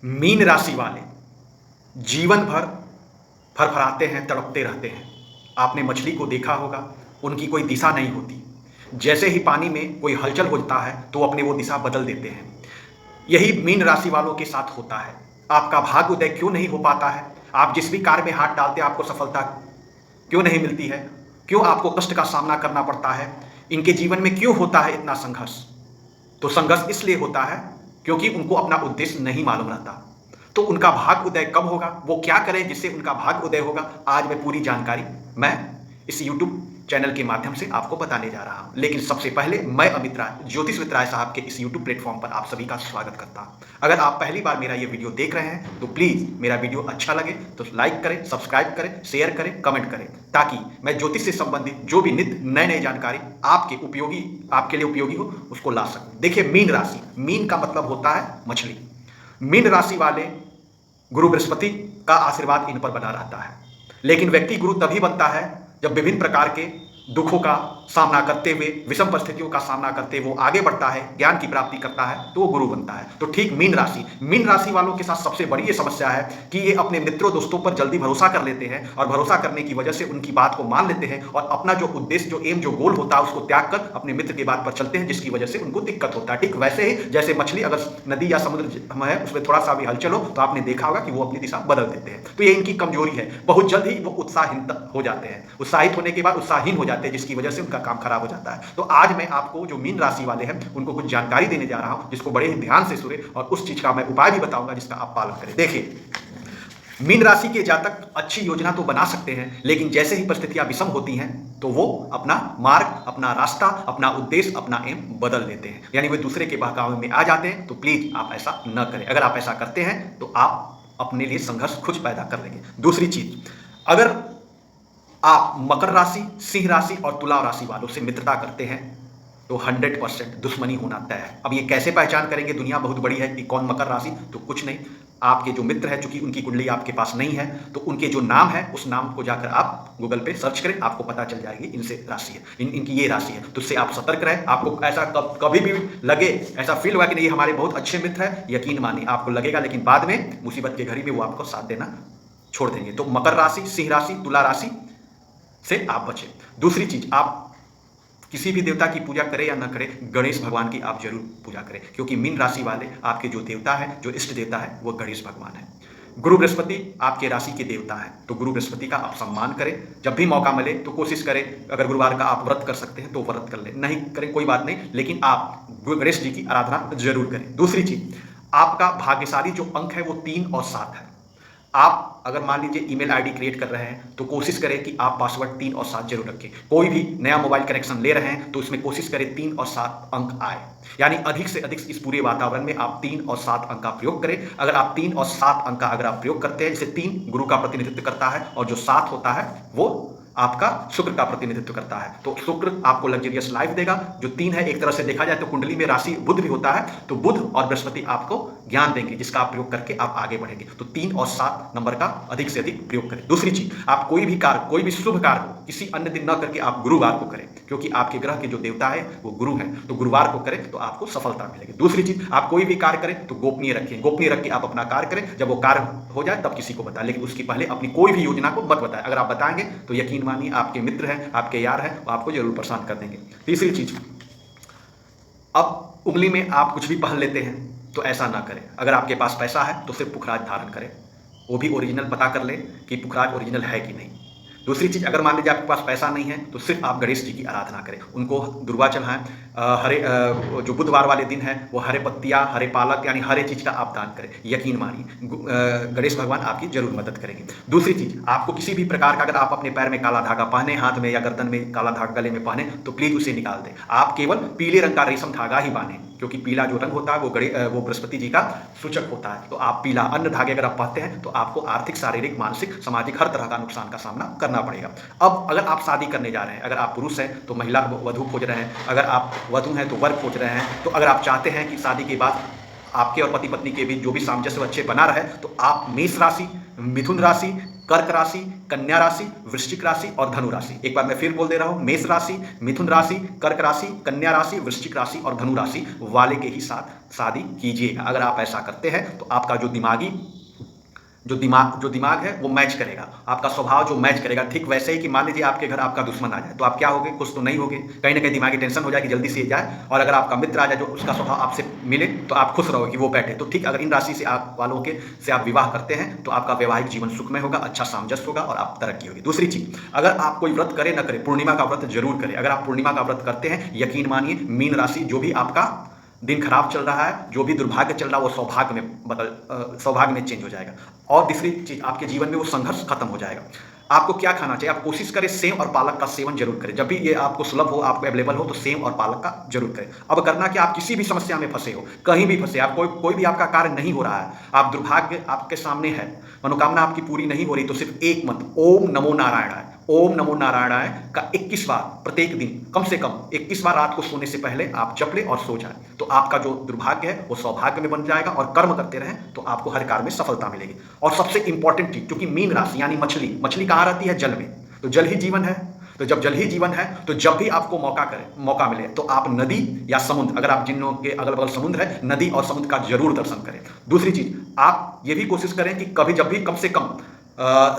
Mean राशि वाले जीवन भर फरफराते हैं, तड़पते रहते हैं। आपने मछली को देखा होगा, उनकी कोई दिशा नहीं होती। जैसे ही पानी में कोई हलचल होता है तो अपने वो दिशा बदल देते हैं। यही मीन राशि वालों के साथ होता है। आपका भाग्य उदय क्यों नहीं हो पाता है? आप जिस भी कार्य में हाथ डालते हैं आपको सफलता क्यों नहीं मिलती है? क्यों आपको कष्ट का सामना करना पड़ता है? इनके जीवन में क्यों होता है इतना संघर्ष? तो संघर्ष इसलिए होता है क्योंकि उनको अपना उद्देश्य नहीं मालूम रहता। तो उनका भाग्य उदय कब होगा, वो क्या करें जिससे उनका भाग्य उदय होगा, आज मैं पूरी जानकारी मैं इस YouTube चैनल के माध्यम से आपको बताने जा रहा हूं। लेकिन सबसे पहले मैं अमित राय, ज्योतिष राय साहब के इस YouTube प्लेटफॉर्म पर आप सभी का स्वागत करता हूं। अगर आप पहली बार मेरा ये वीडियो देख रहे हैं तो प्लीज मेरा वीडियो अच्छा लगे तो लाइक करें, सब्सक्राइब करें, शेयर करें, कमेंट करें, ताकि मैं ज्योतिष से संबंधित जो भी नित्य नए नए जानकारी आपके लिए उपयोगी हो उसको ला सकूं। देखिए, मीन राशि, मीन का मतलब होता है मछली। मीन राशि वाले गुरु बृहस्पति का आशीर्वाद इन पर बना रहता है। लेकिन व्यक्ति गुरु तभी बनता है जब विभिन्न प्रकार के दुखों का सामना करते हुए, विषम परिस्थितियों का सामना करते हुए वो आगे बढ़ता है, ज्ञान की प्राप्ति करता है, तो वो गुरु बनता है। तो ठीक मीन राशि वालों के साथ सबसे बड़ी ये समस्या है कि ये अपने मित्रों दोस्तों पर जल्दी भरोसा कर लेते हैं और भरोसा करने की वजह से उनकी बात को मान लेते हैं और अपना जो उद्देश्य, जो एम, जो गोल होता है उसको त्याग कर अपने मित्र की बात पर चलते हैं, जिसकी वजह से उनको दिक्कत होता है। ठीक वैसे ही जैसे मछली अगर नदी या समुद्र में है, उसमें थोड़ा सा भी हलचल हो तो आपने देखा होगा कि वो अपनी दिशा बदल देते हैं। तो ये इनकी कमजोरी है। बहुत जल्द ही वो उत्साहीन हो जाते हैं, उत्साहित होने के बाद उत्साहीन हो जाते हैं, जिसकी वजह से उनका काम खराब हो जाता है। तो आज मैं आपको जो मीन राशि वाले हैं उनको कुछ जानकारी देने जा रहा हूं, जिसको बड़े ही ध्यान से सुने और उस चीज का मैं उपाय भी बताऊंगा जिसका आप पालन करें। देखिए, मीन राशि के जातक अच्छी योजना तो बना सकते हैं, लेकिन जैसे ही परिस्थितियां विषम होती हैं तो वो अपना मार्ग, अपना रास्ता, अपना उद्देश्य, अपना एम बदल देते हैं, यानी वे दूसरे के बहकावे में आ जाते हैं। तो प्लीज आप ऐसा न करें। अगर आप ऐसा करते हैं तो आप अपने लिए संघर्ष खुद पैदा कर लेंगे। दूसरी चीज, अगर आप मकर राशि, सिंह राशि और तुला राशि वालों से मित्रता करते हैं तो 100% दुश्मनी होना तय है। अब ये कैसे पहचान करेंगे? दुनिया बहुत बड़ी है कि कौन मकर राशि, तो कुछ नहीं, आपके जो मित्र है, चूंकि उनकी कुंडली आपके पास नहीं है, तो उनके जो नाम है उस नाम को जाकर आप गूगल पे सर्च करें, आपको पता चल जाएगी इनसे राशि है, इनकी ये राशि है। तो उससे आप सतर्क रहें। आपको ऐसा कभी भी लगे, ऐसा फील हुआ कि नहीं ये हमारे बहुत अच्छे मित्र है, यकीन मानिए आपको लगेगा, लेकिन बाद में मुसीबत के घड़ी में वो आपको साथ देना छोड़ देंगे। तो मकर राशि, सिंह राशि, तुला राशि से आप बचें। दूसरी चीज, आप किसी भी देवता की पूजा करें या ना करें, गणेश भगवान की आप जरूर पूजा करें, क्योंकि मीन राशि वाले आपके जो देवता है, जो इष्ट देवता है, वो गणेश भगवान है। गुरु बृहस्पति आपके राशि के देवता है, तो गुरु बृहस्पति का आप सम्मान करें। जब भी मौका मिले तो कोशिश करें, अगर गुरुवार का आप व्रत कर सकते हैं तो व्रत कर लें, नहीं करें कोई बात नहीं, लेकिन आप गणेश जी की आराधना जरूर करें। दूसरी चीज, आपका भाग्यशाली जो अंक है वो 3 और 7 है। आप अगर मान लीजिए ईमेल आईडी क्रिएट कर रहे हैं तो कोशिश करें कि आप पासवर्ड 3 और 7 जरूर रखें। कोई भी नया मोबाइल कनेक्शन ले रहे हैं तो उसमें कोशिश करें 3 और 7 अंक आए, यानी अधिक से अधिक इस पूरे वातावरण में आप 3 और 7 अंक का प्रयोग करें। अगर आप 3 और 7 अंक का अगर आप प्रयोग करते हैं, जैसे 3 गुरु का प्रतिनिधित्व करता है और जो 7 होता है वो आपका शुक्र का प्रतिनिधित्व करता है, तो शुक्र आपको लग्जरियस लाइफ देगा। जो 3 है, एक तरह से देखा जाए तो कुंडली में राशि बुध भी होता है, तो बुध और बृहस्पति आपको ज्ञान देंगे, जिसका आप प्रयोग करके आप आगे बढ़ेंगे। तो 3 और 7 नंबर का अधिक से अधिक प्रयोग करें। दूसरी चीज, आप कोई भी कार्य, कोई भी शुभ कार्य हो किसी अन्य दिन न करके आप गुरुवार को करें, क्योंकि आपके ग्रह के जो देवता है वो गुरु है, तो गुरुवार को करें तो आपको सफलता मिलेगी। दूसरी चीज, आप कोई भी कार्य करें तो गोपनीय रखें, गोपनीय रख के आप अपना कार्य करें। जब वो कार्य हो जाए तब किसी को बताएं, लेकिन उसके पहले अपनी कोई भी योजना को मत बताएं। अगर आप बताएंगे तो यकीन मानिए आपके मित्र हैं, आपके यार हैं, वो आपको जरूर परेशान कर देंगे। तीसरी चीज, अब उंगली में आप कुछ भी पहन लेते हैं तो ऐसा ना करें। अगर आपके पास पैसा है तो सिर्फ पुखराज धारण करें, वो भी ओरिजिनल पता कर लें कि पुखराज ओरिजिनल है कि नहीं। दूसरी चीज, अगर मान लीजिए आपके पास पैसा नहीं है तो सिर्फ आप गणेश जी की आराधना करें, उनको दुर्वा चढ़ाएं। हरे जो बुधवार वाले दिन है वो हरे पत्तियां, हरे पालक, यानी हरे चीज का आप दान करें। यकीन मानिए गणेश भगवान आपकी जरूर मदद करेंगे। दूसरी चीज, आपको किसी भी प्रकार का, अगर आप अपने पैर में काला धागा पहने, हाथ में या गर्दन में काला धागा गले में पहने, तो प्लीज उसे निकाल दें। आप केवल पीले रंग का रेशम धागा ही बांधें, क्योंकि पीला जो रंग होता है वो बृहस्पति जी का सूचक होता है। तो आप पीला अन्य धागे अगर आप पहनते हैं तो आपको आर्थिक, शारीरिक, मानसिक, सामाजिक हर तरह का नुकसान का सामना करना पड़ेगा। अब अगर आप शादी करने जा रहे हैं, अगर आप पुरुष हैं तो महिला वधू खोज रहे हैं, अगर आप वधू हैं तो वर खोज रहे हैं, तो अगर आप चाहते हैं कि शादी के बाद आपके और पति पत्नी के बीच जो भी सामंजस्य अच्छे बना रहे, तो आप मेष राशि, मिथुन राशि, कर्क राशि, कन्या राशि, वृश्चिक राशि और धनु राशि। एक बार मैं फिर बोल दे रहा हूं, मेष राशि, मिथुन राशि, कर्क राशि, कन्या राशि, वृश्चिक राशि और धनु राशि वाले के ही साथ शादी कीजिएगा। अगर आप ऐसा करते हैं तो आपका जो दिमाग है वो मैच करेगा, आपका स्वभाव जो मैच करेगा। ठीक वैसे ही कि मान लीजिए आपके घर आपका दुश्मन आ जाए तो आप क्या होगे, खुश तो नहीं होगे, कहीं ना कहीं दिमागी टेंशन हो जाएगी, जल्दी से जाए। और अगर आपका मित्र आ जाए जो उसका स्वभाव आपसे मिले तो आप खुश रहोगे कि वो बैठे। तो ठीक अगर इन राशि से आप वालों के से आप विवाह करते हैं तो आपका वैवाहिक जीवन सुखमय होगा, अच्छा सामंजस्य होगा और आप तरक्की होगी। दूसरी चीज, अगर आप कोई व्रत करे न करे, पूर्णिमा का व्रत जरूर करें। अगर आप पूर्णिमा का व्रत करते हैं, यकीन मानिए मीन राशि जो भी आपका दिन खराब चल रहा है, जो भी दुर्भाग्य चल रहा है, वो सौभाग्य में चेंज हो जाएगा। और तीसरी चीज, आपके जीवन में वो संघर्ष खत्म हो जाएगा। आपको क्या खाना चाहिए, आप कोशिश करें सेव और पालक का सेवन जरूर करें। जब भी ये आपको सुलभ हो, आपको अवेलेबल हो, तो सेव और पालक का जरूर करें। अब करना कि आप किसी भी समस्या में फंसे हो, कहीं भी फंसे, आप कोई भी आपका कार्य नहीं हो रहा है, आप दुर्भाग्य आपके सामने है, मनोकामना आपकी पूरी नहीं हो रही, तो सिर्फ एक मंत्र ओम नमो नारायणाय, ओम नमो नारायणाय का 21 बार प्रत्येक दिन, कम से कम 21 बार रात को सोने से पहले आप जप ले और सो जाए। तो आपका जो दुर्भाग्य है वो सौभाग्य में बन जाएगा और कर्म करते रहें तो आपको हर कार्य में सफलता मिलेगी। और सबसे इंपॉर्टेंट चीज, क्योंकि मीन राशि यानी मछली कहाँ रहती है, जल में, तो जल ही जीवन है। तो जब जल ही जीवन है तो जब भी आपको मौका मिले तो आप नदी या समुद्र, अगर आप जिन लोगों के अगल बगल समुद्र है, नदी और समुद्र का जरूर दर्शन करें। दूसरी चीज, आप ये भी कोशिश करें कि कभी जब भी कम से कम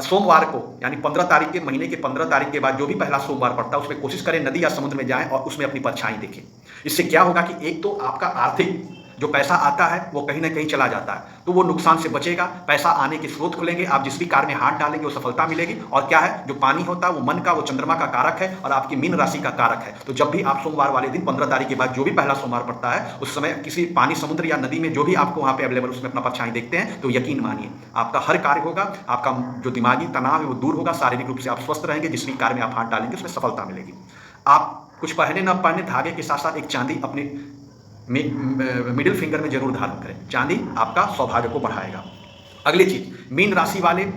सोमवार को, यानी 15 तारीख के महीने के 15 तारीख के बाद जो भी पहला सोमवार पड़ता है उसमें कोशिश करें नदी या समुद्र में जाएं और उसमें अपनी परछाई देखें। इससे क्या होगा कि एक तो आपका आर्थिक जो पैसा आता है वो कहीं ना कहीं चला जाता है, तो वो नुकसान से बचेगा, पैसा आने के स्रोत खुलेंगे, आप जिस भी कार्य में हाथ डालेंगे वो सफलता मिलेगी। और क्या है, जो पानी होता है वो मन का, वो चंद्रमा का कारक है और आपकी मीन राशि का कारक है। तो जब भी आप सोमवार वाले दिन 15 तारीख के बाद जो भी पहला सोमवार पड़ता है उस समय किसी पानी, समुद्र या नदी में जो भी आपको वहां पे अवेलेबल उसमें अपना परछाई देखते हैं तो यकीन मानिए आपका हर कार्य होगा, आपका जो दिमागी तनाव है वो दूर होगा, शारीरिक रूप से आप स्वस्थ रहेंगे, जिस भी कार्य में आप हाथ डालेंगे उसमें सफलता मिलेगी। आप कुछ पहने न पहने, धागे के साथ साथ एक चांदी अपने मिडिल फिंगर में जरूर धारण करें, चांदी आपका सौभाग्य को बढ़ाएगा। अगली चीज, मीन राशि वाले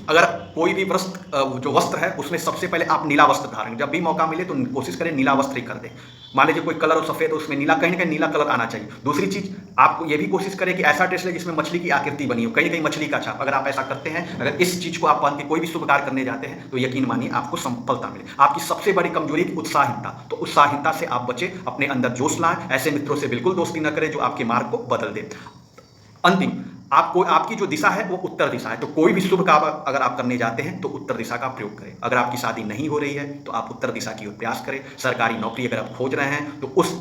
अगर कोई भी वस्त्र है उसमें सबसे पहले आप नीला वस्त्र धारण, जब भी मौका मिले तो कोशिश करें नीला वस्त्र ही कर दें। मान लीजिए कोई कलर हो सफेद तो उसमें नीला, कहीं ना कहीं नीला कलर आना चाहिए। दूसरी चीज, आपको ये भी कोशिश करें कि ऐसा ड्रेस ले जिसमें मछली की आकृति बनी हो, कहीं कहीं मछली का छाप। अगर आप ऐसा करते हैं, अगर इस चीज को आप पहन के कोई भी शुभ कार्य करने जाते हैं तो यकीन मानिए आपको सफलता मिले। आपकी सबसे बड़ी कमजोरी उत्साहहीनता, तो उत्साहहीनता से आप बचे, अपने अंदर जोश लाएं, ऐसे मित्रों से बिल्कुल दोस्ती न करें जो आपके मार्ग को बदल दे। अंतिम, आपकी जो दिशा है वो उत्तर दिशा है, तो कोई भी शुभ काम अगर आप करने जाते हैं तो उत्तर दिशा का प्रयोग करें। अगर आपकी शादी नहीं हो रही है तो आप उत्तर दिशा की ओर प्रयास करें। सरकारी नौकरी अगर आप खोज रहे हैं तो उस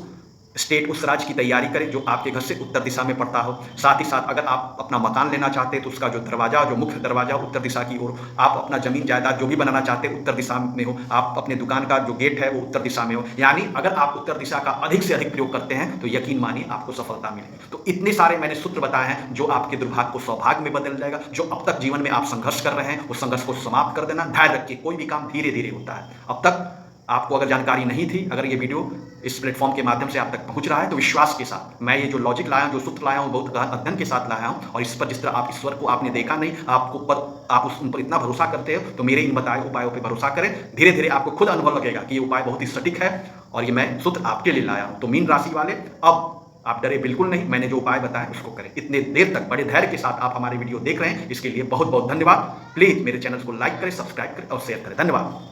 स्टेट, उस राज्य की तैयारी करें जो आपके घर से उत्तर दिशा में पड़ता हो। साथ ही साथ अगर आप अपना मकान लेना चाहते हैं तो उसका जो दरवाजा, जो मुख्य दरवाजा उत्तर दिशा की ओर, आप अपना जमीन जायदाद जो भी बनाना चाहते हैं उत्तर दिशा में हो, आप अपने दुकान का जो गेट है वो उत्तर दिशा में हो, यानी अगर आप उत्तर दिशा का अधिक से अधिक प्रयोग करते हैं तो यकीन मानिए आपको सफलता मिलेगी। तो इतने सारे मैंने सूत्र बताए हैं जो आपके दुर्भाग्य को सौभाग्य में बदल जाएगा। जो अब तक जीवन में आप संघर्ष कर रहे हैं उस संघर्ष को समाप्त कर देना। धैर्य रखिए, कोई भी काम धीरे धीरे होता है। अब तक आपको अगर जानकारी नहीं थी, अगर ये वीडियो इस प्लेटफॉर्म के माध्यम से आप तक पहुंच रहा है तो विश्वास के साथ मैं ये जो लॉजिक लाया हूं, जो सूत्र लाया हूं, बहुत गहन अध्ययन के साथ लाया हूं। और इस पर जिस तरह आप ईश्वर को आपने देखा नहीं, आप उन पर इतना भरोसा करते हो, तो मेरे इन बताए उपायों पर भरोसा करें। धीरे धीरे आपको खुद अनुभव लगेगा कि ये उपाय बहुत ही सटीक है और ये मैं सूत्र आपके लिए लाया हूं। तो मीन राशि वाले, अब आप डरे बिल्कुल नहीं, मैंने जो उपाय बताया उसको करें। इतने देर तक बड़े धैर्य के साथ आप हमारे वीडियो देख रहे हैं, इसके लिए बहुत बहुत धन्यवाद। प्लीज मेरे चैनल को लाइक करें, सब्सक्राइब करें और शेयर करें। धन्यवाद।